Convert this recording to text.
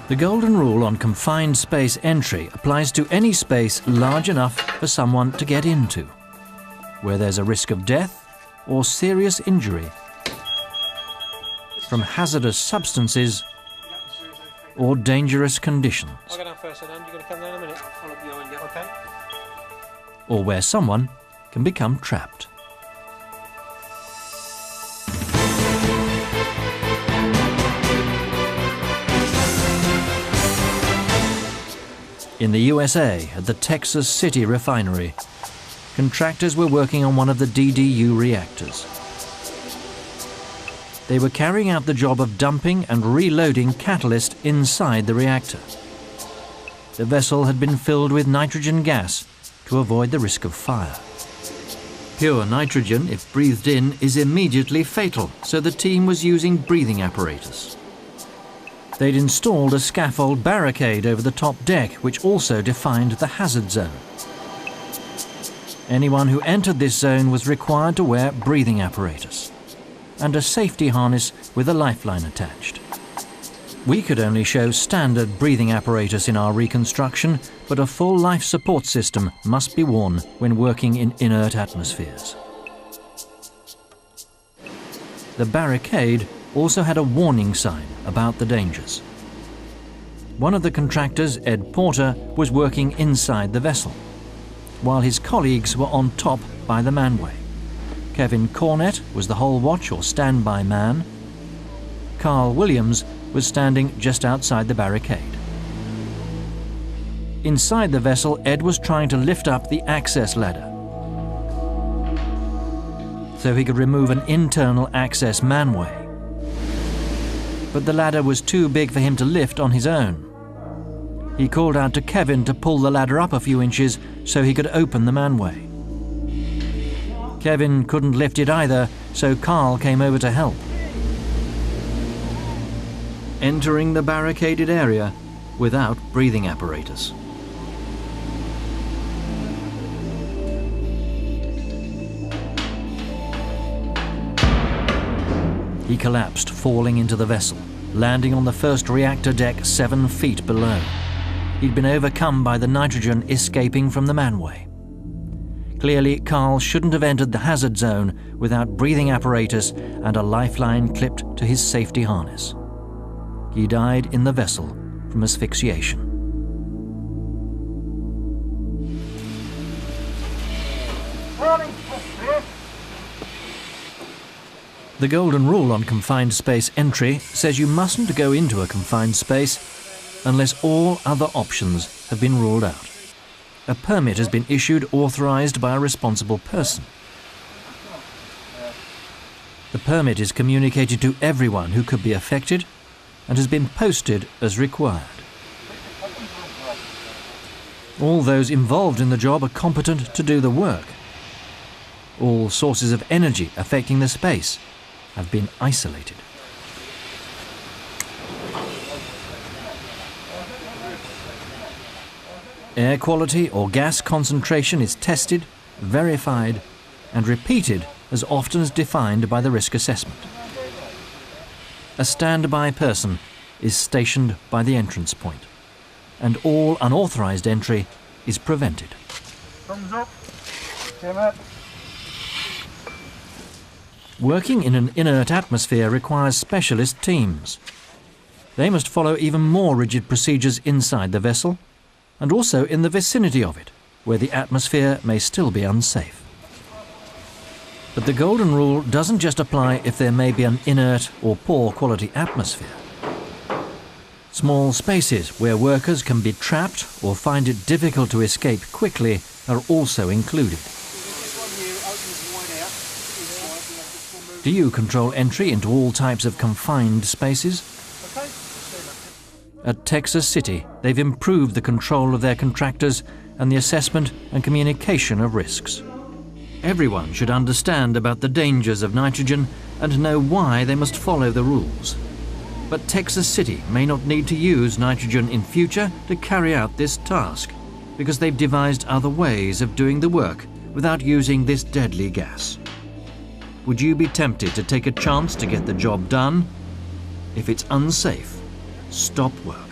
The golden rule on confined space entry applies to any space large enough for someone to get into, where there's a risk of death or serious injury from hazardous substances or dangerous conditions. I'll go down first then, you're going to come down in a minute. I'll look behind you. Okay. Or where someone can become trapped. In the USA, at the Texas City refinery, contractors were working on one of the DDU reactors. They were carrying out the job of dumping and reloading catalyst inside the reactor. The vessel had been filled with nitrogen gas to avoid the risk of fire. Pure nitrogen, if breathed in, is immediately fatal, so the team was using breathing apparatus. They'd installed a scaffold barricade over the top deck, which also defined the hazard zone. Anyone who entered this zone was required to wear breathing apparatus and a safety harness with a lifeline attached. We could only show standard breathing apparatus in our reconstruction, but a full life support system must be worn when working in inert atmospheres. The barricade also had a warning sign about the dangers. One of the contractors, Ed Porter, was working inside the vessel, while his colleagues were on top by the manway. Kevin Cornett was the hull watch or standby man. Carl Williams was standing just outside the barricade. Inside the vessel, Ed was trying to lift up the access ladder so he could remove an internal access manway. But the ladder was too big for him to lift on his own. He called out to Kevin to pull the ladder up a few inches so he could open the manway. Kevin couldn't lift it either, so Carl came over to help. Entering the barricaded area without breathing apparatus. He collapsed, falling into the vessel, landing on the first reactor deck 7 feet below. He'd been overcome by the nitrogen escaping from the manway. Clearly, Carl shouldn't have entered the hazard zone without breathing apparatus and a lifeline clipped to his safety harness. He died in the vessel from asphyxiation. The golden rule on confined space entry says you mustn't go into a confined space unless all other options have been ruled out. A permit has been issued authorized by a responsible person. The permit is communicated to everyone who could be affected and has been posted as required. All those involved in the job are competent to do the work. All sources of energy affecting the space have been isolated. Air quality or gas concentration is tested, verified, and repeated as often as defined by the risk assessment. A standby person is stationed by the entrance point, and all unauthorized entry is prevented. Thumbs up. Came up. Working in an inert atmosphere requires specialist teams. They must follow even more rigid procedures inside the vessel and also in the vicinity of it, where the atmosphere may still be unsafe. But the golden rule doesn't just apply if there may be an inert or poor quality atmosphere. Small spaces where workers can be trapped or find it difficult to escape quickly are also included. Do you control entry into all types of confined spaces? At Texas City, they've improved the control of their contractors and the assessment and communication of risks. Everyone should understand about the dangers of nitrogen and know why they must follow the rules. But Texas City may not need to use nitrogen in future to carry out this task, because they've devised other ways of doing the work without using this deadly gas. Would you be tempted to take a chance to get the job done? If it's unsafe, stop work.